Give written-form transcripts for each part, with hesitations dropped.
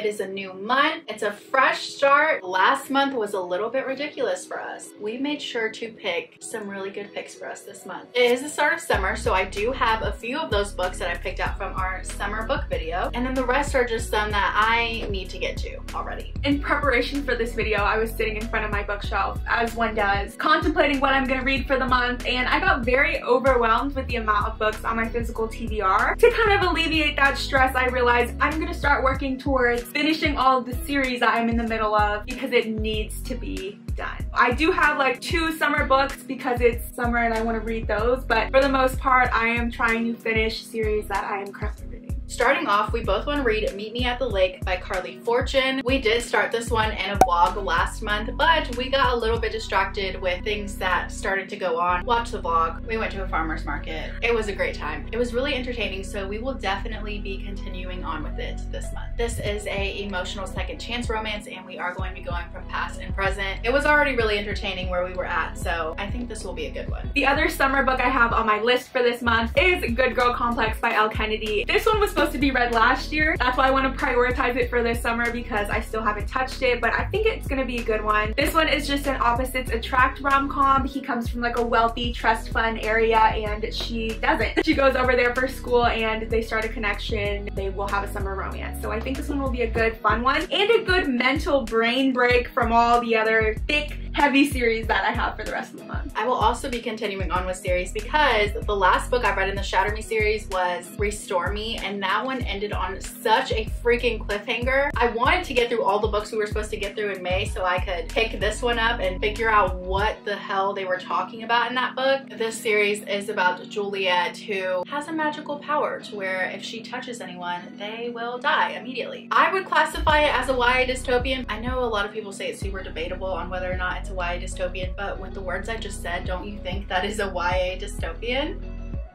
It is a new month. It's a fresh start. Last month was a little bit ridiculous for us. We made sure to pick some really good picks for us this month. It is the start of summer, so I do have a few of those books that I picked out from our summer book video, and then the rest are just some that I need to get to already. In preparation for this video, I was sitting in front of my bookshelf, as one does, contemplating what I'm gonna read for the month, and I got very overwhelmed with the amount of books on my physical TBR. To kind of alleviate that stress, I realized I'm gonna start working towards finishing all of the series that I'm in the middle of because it needs to be done. I do have like 2 summer books because it's summer and I want to read those, but for the most part, I am trying to finish series that I am currently reading. Starting off, we both want to read Meet Me at the Lake by Carly Fortune. We did start this one in a vlog last month, but we got a little bit distracted with things that started to go on. Watch the vlog. We went to a farmer's market. It was a great time. It was really entertaining, so we will definitely be continuing on with it this month. This is a emotional second chance romance, and we are going to be going from past and present. It was already really entertaining where we were at, so I think this will be a good one. The other summer book I have on my list for this month is Good Girl Complex by Elle Kennedy. This one was supposed to be read last year. That's why I want to prioritize it for this summer because I still haven't touched it, but I think it's gonna be a good one. This one is just an opposites attract rom-com. He comes from like a wealthy trust fund area and she doesn't. She goes over there for school and they start a connection. They will have a summer romance. So I think this one will be a good fun one and a good mental brain break from all the other thick, heavy series that I have for the rest of the month. I will also be continuing on with series because the last book I read in the Shatter Me series was Restore Me, and that one ended on such a freaking cliffhanger. I wanted to get through all the books we were supposed to get through in May so I could pick this one up and figure out what the hell they were talking about in that book. This series is about Juliet, who has a magical power to where if she touches anyone, they will die immediately. I would classify it as a YA dystopian. I know a lot of people say it's super debatable on whether or not it's a YA dystopian, but with the words I just said, don't you think that is a YA dystopian?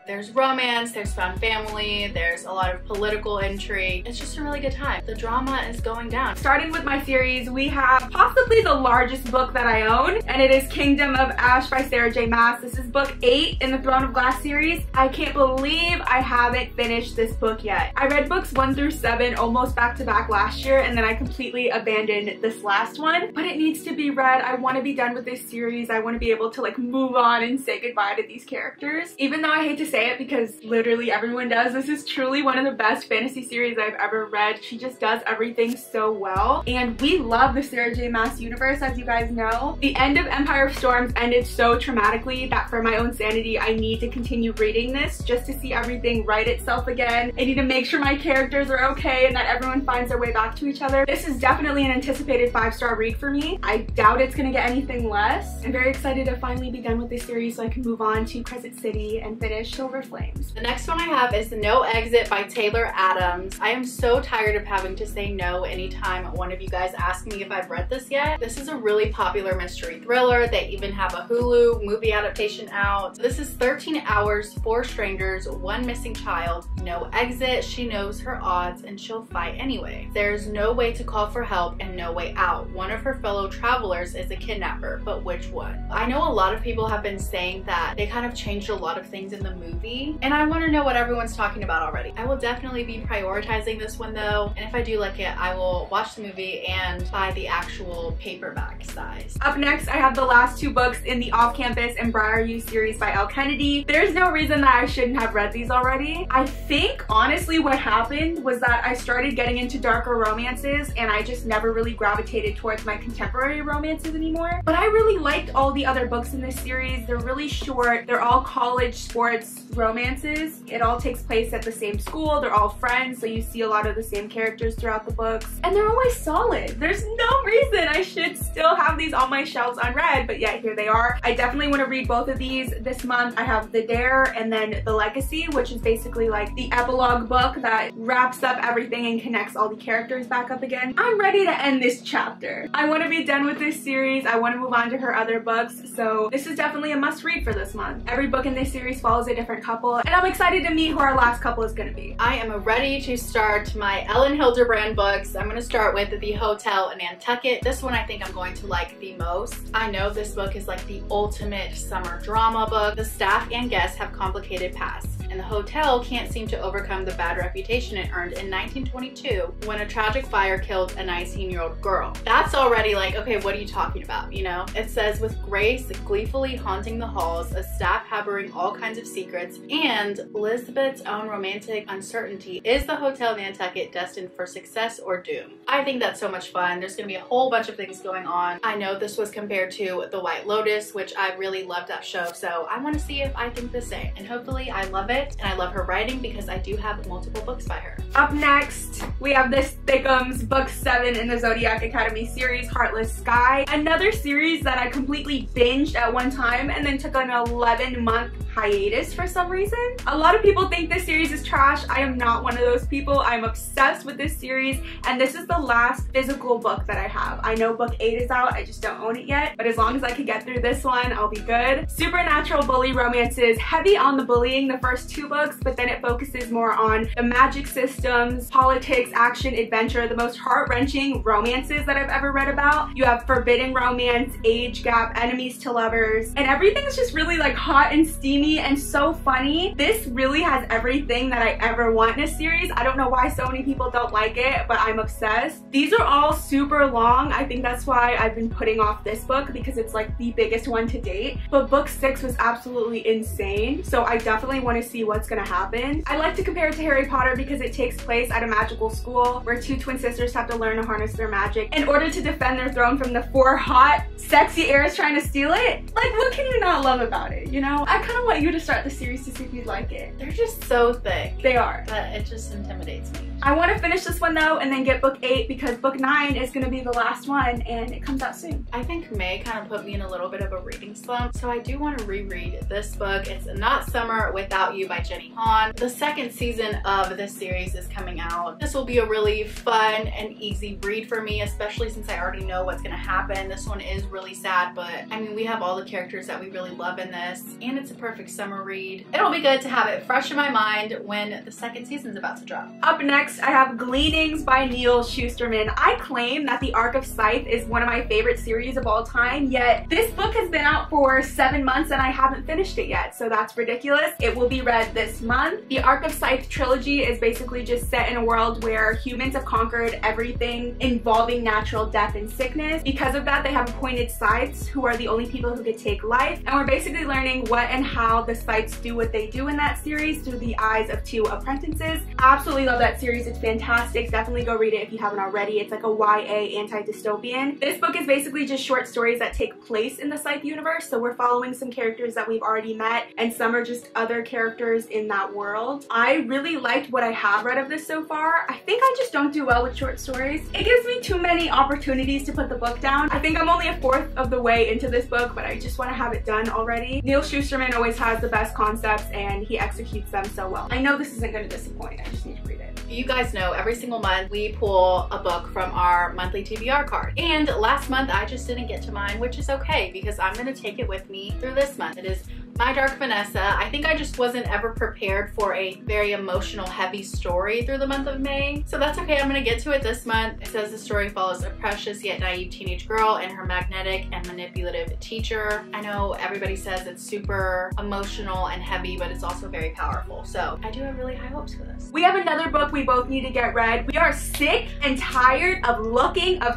There's romance, there's found family, there's a lot of political intrigue. It's just a really good time. The drama is going down. Starting with my series, we have possibly the largest book that I own, and it is Kingdom of Ash by Sarah J. Maas. This is book 8 in the Throne of Glass series. I can't believe I haven't finished this book yet. I read books 1 through 7 almost back to back last year, and then I completely abandoned this last one, but it needs to be read. I want to be done with this series. I want to be able to like move on and say goodbye to these characters. Even though I hate to say it because literally everyone does, this is truly one of the best fantasy series I've ever read. She just does everything so well, and we love the Sarah J. Maas universe, as you guys know. The end of Empire of Storms ended so traumatically that for my own sanity, I need to continue reading this just to see everything right itself again. I need to make sure my characters are okay and that everyone finds their way back to each other. This is definitely an anticipated 5-star read for me. I doubt it's gonna get anything less. I'm very excited to finally be done with this series so I can move on to Crescent City and finish Silver Flames. The next one I have is No Exit by Taylor Adams. I am so tired of having to say no anytime one of you guys ask me if I've read this yet. This is a really popular mystery thriller. They even have a Hulu movie adaptation out. This is 13 hours, 4 strangers, 1 missing child, no exit. She knows her odds and she'll fight anyway. There's no way to call for help and no way out. One of her fellow travelers is a kidnapper, but which one? I know a lot of people have been saying that they kind of changed a lot of things in the movie, and I want to know what everyone's talking about already. I will definitely be prioritizing this one though, and if I do like it, I will watch the movie and buy the actual paperback size. Up next, I have the last 2 books in the Off-Campus and Briar-U series by Elle Kennedy. There's no reason that I shouldn't have read these already. I think honestly what happened was that I started getting into darker romances and I just never really gravitated towards my contemporary romances anymore. But I really liked all the other books in this series. They're really short. They're all college sports romances. It all takes place at the same school. They're all friends, so you see a lot of the same characters throughout the books. And they're always solid. There's no reason I should still have these on my shelves unread, but yet here they are. I definitely want to read both of these this month. I have The Dare and then The Legacy, which is basically like the epilogue book that wraps up everything and connects all the characters back up again. I'm ready to end this chapter. I want to be done with this series. I want to move on to her other books, so this is definitely a must read for this month. Every book in this series follows a different couple, and I'm excited to meet who our last couple is going to be. I am ready to start my Ellen Hilderbrand books. I'm going to start with The Hotel in Nantucket. This one I think I'm going to like the most. I know this book is like the ultimate summer drama book. The staff and guests have complicated pasts. and the hotel can't seem to overcome the bad reputation it earned in 1922 when a tragic fire killed a 19-year-old girl. That's already like, okay, what are you talking about, you know? It says, with Grace gleefully haunting the halls, a staff harboring all kinds of secrets, and Elizabeth's own romantic uncertainty, is the Hotel Nantucket destined for success or doom? I think that's so much fun. There's gonna be a whole bunch of things going on. I know this was compared to The White Lotus, which I really loved that show, so I want to see if I think the same. And hopefully I love it, and I love her writing because I do have multiple books by her. Up next, we have this thickums book 7 in the Zodiac Academy series, Heartless Sky. Another series that I completely binged at one time and then took an 11-month hiatus for some reason. A lot of people think this series is trash. I am not one of those people. I'm obsessed with this series, and this is the last physical book that I have. I know book 8 is out, I just don't own it yet, but as long as I can get through this one, I'll be good. Supernatural bully romances, heavy on the bullying the first 2 books, but then it focuses more on the magic systems, politics, action, adventure, the most heart-wrenching romances that I've ever read about. You have forbidden romance, age gap, enemies to lovers, and everything's just really like hot and steamy and so funny. This really has everything that I ever want in a series. I don't know why so many people don't like it, but I'm obsessed. These are all super long. I think that's why I've been putting off this book, because it's like the biggest one to date. But book 6 was absolutely insane, so I definitely want to see what's gonna happen. I like to compare it to Harry Potter because it takes place at a magical school where 2 twin sisters have to learn to harness their magic in order to defend their throne from the 4 hot, sexy heirs trying to steal it. Like, what can you not love about it, you know? I kind of want you to start the series to see if you'd like it. They're just so thick. They are. But it just intimidates me. I want to finish this one though and then get book 8 because book 9 is going to be the last one and it comes out soon. I think May kind of put me in a little bit of a reading slump, so I do want to reread this book. It's Not Summer Without You by Jenny Han. The 2nd season of this series is coming out. This will be a really fun and easy read for me, especially since I already know what's going to happen. This one is really sad, but I mean, we have all the characters that we really love in this, and it's a perfect summer read. It'll be good to have it fresh in my mind when the 2nd season's about to drop. Up next, I have Gleanings by Neil Shusterman. I claim that the Arc of Scythe is one of my favorite series of all time, yet this book has been out for 7 months and I haven't finished it yet, so that's ridiculous. It will be read this month. The Arc of Scythe trilogy is basically just set in a world where humans have conquered everything involving natural death and sickness. Because of that, they have appointed scythes who are the only people who could take life, and we're basically learning what and how the scythes do what they do in that series through the eyes of 2 apprentices. Absolutely love that series. It's fantastic. Definitely go read it if you haven't already. It's like a YA anti-dystopian. This book is basically just short stories that take place in the Scythe universe, so we're following some characters that we've already met and some are just other characters in that world. I really liked what I have read of this so far. I think I just don't do well with short stories. It gives me too many opportunities to put the book down. I think I'm only a 1/4 of the way into this book, but I just want to have it done already. Neil Shusterman always has the best concepts and he executes them so well. I know this isn't going to disappoint. I just need to read it. You guys know every single month we pull a book from our monthly TBR card, and last month I just didn't get to mine, which is okay because I'm going to take it with me through this month. It is My Dark Vanessa. I think I just wasn't ever prepared for a very emotional, heavy story through the month of May, so that's okay. I'm gonna get to it this month. It says the story follows a precious yet naive teenage girl and her magnetic and manipulative teacher. I know everybody says it's super emotional and heavy, but it's also very powerful, so I do have really high hopes for this. We have another book we both need to get read. We are sick and tired of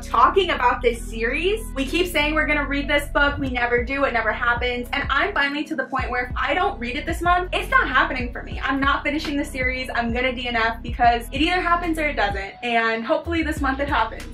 talking about this series. We keep saying we're gonna read this book, we never do, it never happens, and I'm finally to the point where if I don't read it this month, it's not happening for me. I'm not finishing the series. I'm gonna DNF because it either happens or it doesn't, and hopefully this month it happens.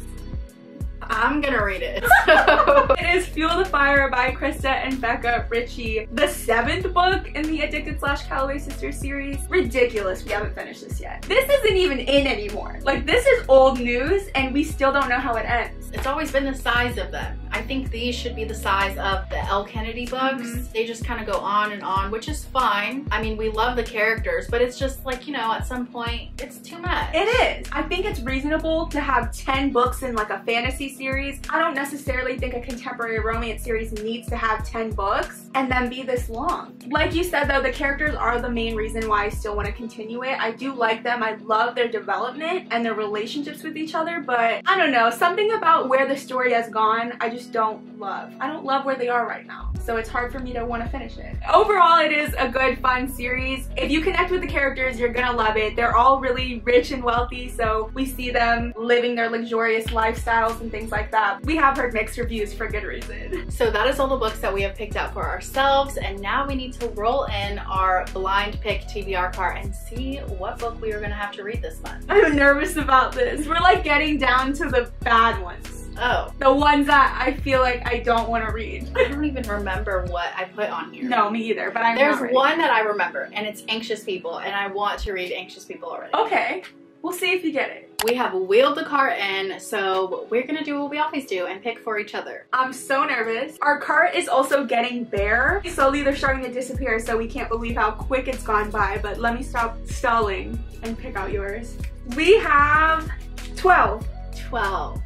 I'm gonna read it. It is Fuel the Fire by Krista and Becca Ritchie, the 7th book in the Addicted / Calloway Sisters series. Ridiculous, we haven't finished this yet. This isn't even in anymore. Like, this is old news and we still don't know how it ends. It's always been the size of them. I think these should be the size of the Elle Kennedy books. They just kind of go on and on, which is fine. I mean, we love the characters, but it's just like, you know, at some point, it's too much. It is. I think it's reasonable to have 10 books in like a fantasy series. I don't necessarily think a contemporary romance series needs to have 10 books and then be this long. Like you said though, the characters are the main reason why I still want to continue it. I do like them. I love their development and their relationships with each other, but I don't know, something about where the story has gone, I just just don't love. I don't love where they are right now, so it's hard for me to want to finish it. Overall, it is a good, fun series. If you connect with the characters, you're gonna love it. They're all really rich and wealthy, so we see them living their luxurious lifestyles and things like that. We have heard mixed reviews for good reason. So that is all the books that we have picked out for ourselves, and now we need to roll in our blind pick TBR card and see what book we are gonna have to read this month. I'm nervous about this. We're like getting down to the bad ones. Oh. The ones that I feel like I don't want to read. I don't even remember what I put on here. No, me either, but There's one that I remember, and it's Anxious People, and I want to read Anxious People already. Okay, we'll see if you get it. We have wheeled the cart in, so we're gonna do what we always do and pick for each other. I'm so nervous. Our cart is also getting bare. Slowly they're starting to disappear, so we can't believe how quick it's gone by, but let me stop stalling and pick out yours. We have 12. 12.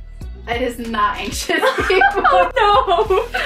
It is not Anxious People. Oh no!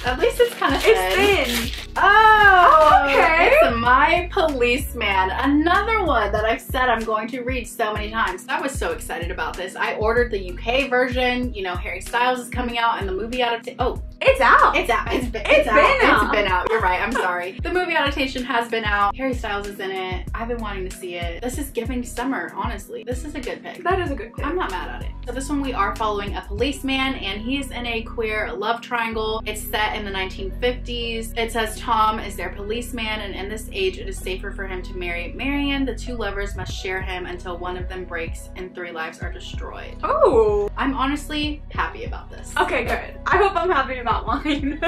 At least it's kind of thin. It's thin. Oh, okay. It's My Policeman. Another one that I've said I'm going to read so many times. I was so excited about this. I ordered the UK version. You know, Harry Styles is coming out and the movie adaptation. Oh, it's out. It's out. It's been out. You're right. I'm sorry. The movie adaptation has been out. Harry Styles is in it. I've been wanting to see it. This is giving summer, honestly. This is a good pick. That is a good pick. I'm not mad at it. So this one we are following a policeman, and he's in a queer love triangle. It's set in the 1950s. It says Tom is their policeman, and in this age it is safer for him to marry Marion. The two lovers must share him until one of them breaks and 3 lives are destroyed. Oh. I'm honestly happy about this. Okay, good. I hope I'm happy about mine.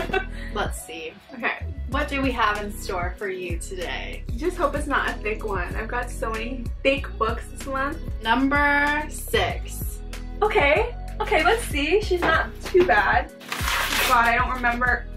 Let's see. Okay. What do we have in store for you today? Just hope it's not a thick one. I've got so many thick books this month. Number 6. Okay. Okay, let's see. She's not too bad. God, I don't remember.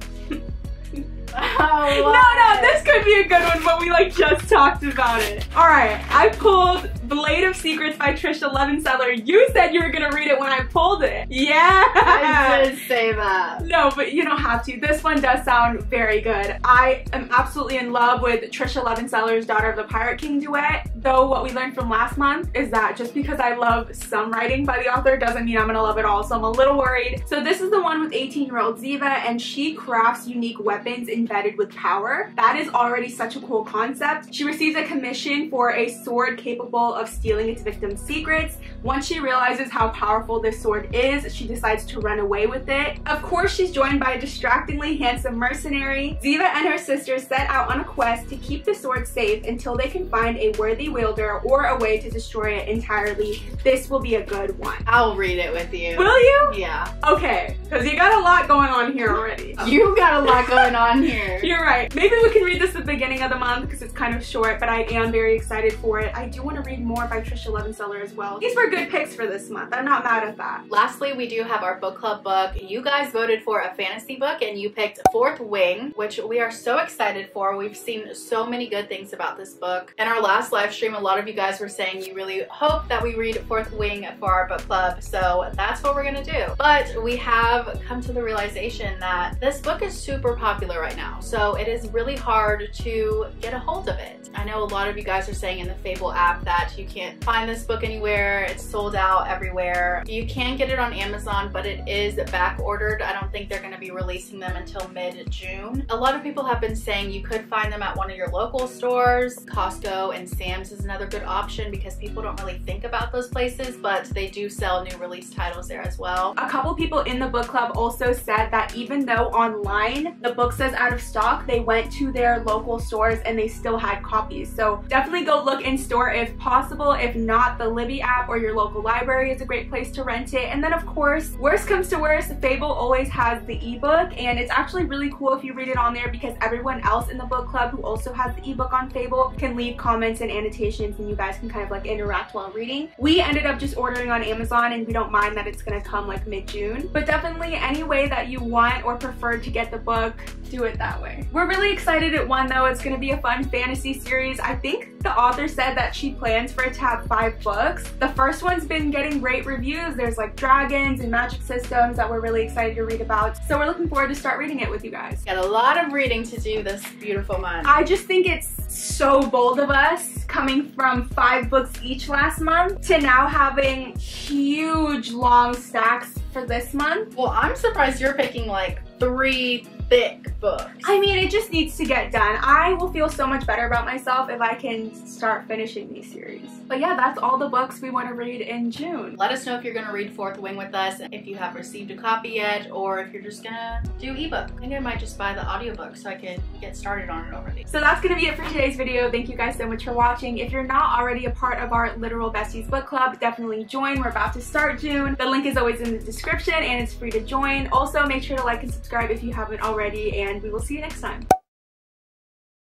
Oh, no, this could be a good one, but we like just talked about it. All right, I pulled Blade of Secrets by Trisha Levenseller. You said you were gonna read it when I pulled it. Yeah. I did say that. No, but you don't have to. This one does sound very good. I am absolutely in love with Trisha Levenseller's Daughter of the Pirate King duet. Though what we learned from last month is that just because I love some writing by the author doesn't mean I'm gonna love it all, so I'm a little worried. So this is the one with 18-year-old Ziva, and she crafts unique weapons embedded with power. That is already such a cool concept. She receives a commission for a sword capable of stealing its victim's secrets. Once she realizes how powerful this sword is, she decides to run away with it. Of course, she's joined by a distractingly handsome mercenary. Ziva and her sisters set out on a quest to keep the sword safe until they can find a worthy wielder or a way to destroy it entirely. This will be a good one. I'll read it with you. Will you? Yeah. Okay, because you got a lot going on here already. You got a lot going on here. You're right. Maybe we can read this at the beginning of the month because it's kind of short, but I am very excited for it. I do want to read more by Trisha Levenseller as well. These were good picks for this month. I'm not mad at that. Lastly, we do have our book club book. You guys voted for a fantasy book and you picked Fourth Wing, which we are so excited for. We've seen so many good things about this book. In our last live stream, a lot of you guys were saying you really hope that we read Fourth Wing for our book club, so that's what we're gonna do. But we have come to the realization that this book is super popular right now, so it is really hard to get a hold of it. I know a lot of you guys are saying in the Fable app that you can't find this book anywhere. It's sold out everywhere. You can get it on Amazon, but it is back ordered. I don't think they're going to be releasing them until mid-June. A lot of people have been saying you could find them at one of your local stores. Costco and Sam's is another good option because people don't really think about those places, but they do sell new release titles there as well. A couple people in the book club also said that even though online the book says out of stock, they went to their local stores and they still had copies. So definitely go look in store if possible. If not, the Libby app or your local library is a great place to rent it. And then of course, worst comes to worst, Fable always has the ebook, and it's actually really cool if you read it on there because everyone else in the book club who also has the ebook on Fable can leave comments and annotations and you guys can kind of like interact while reading. We ended up just ordering on Amazon and we don't mind that it's gonna come like mid-June, but definitely any way that you want or prefer to get the book, do it that way. We're really excited it won though. It's gonna be a fun fantasy series. I think the author said that she plans for it to have 5 books. The first one's been getting great reviews. There's like dragons and magic systems that we're really excited to read about. So we're looking forward to start reading it with you guys. Got a lot of reading to do this beautiful month. I just think it's so bold of us coming from 5 books each last month to now having huge long stacks for this month. Well, I'm surprised you're picking like 3 thick books. I mean, it just needs to get done. I will feel so much better about myself if I can start finishing these series. But yeah, that's all the books we want to read in June. Let us know if you're going to read Fourth Wing with us, if you have received a copy yet, or if you're just gonna do ebook. I think I might just buy the audiobook so I can get started on it already. So that's gonna be it for today's video. Thank you guys so much for watching. If you're not already a part of our Literal Besties book club, definitely join. We're about to start June. The link is always in the description and it's free to join. Also, make sure to like and subscribe if you haven't already, and we will see you next time.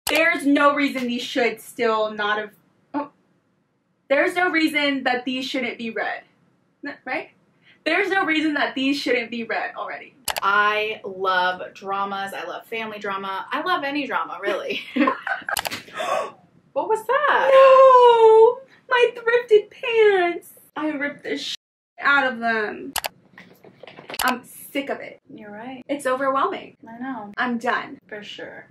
There's no reason these should still not have... Oh. There's no reason that these shouldn't be read. Right? There's no reason that these shouldn't be read already. I love dramas. I love family drama. I love any drama, really. What was that? No! My thrifted pants! I ripped the shit out of them. I'm sick of it. You're right. It's overwhelming. I know. I'm done. For sure.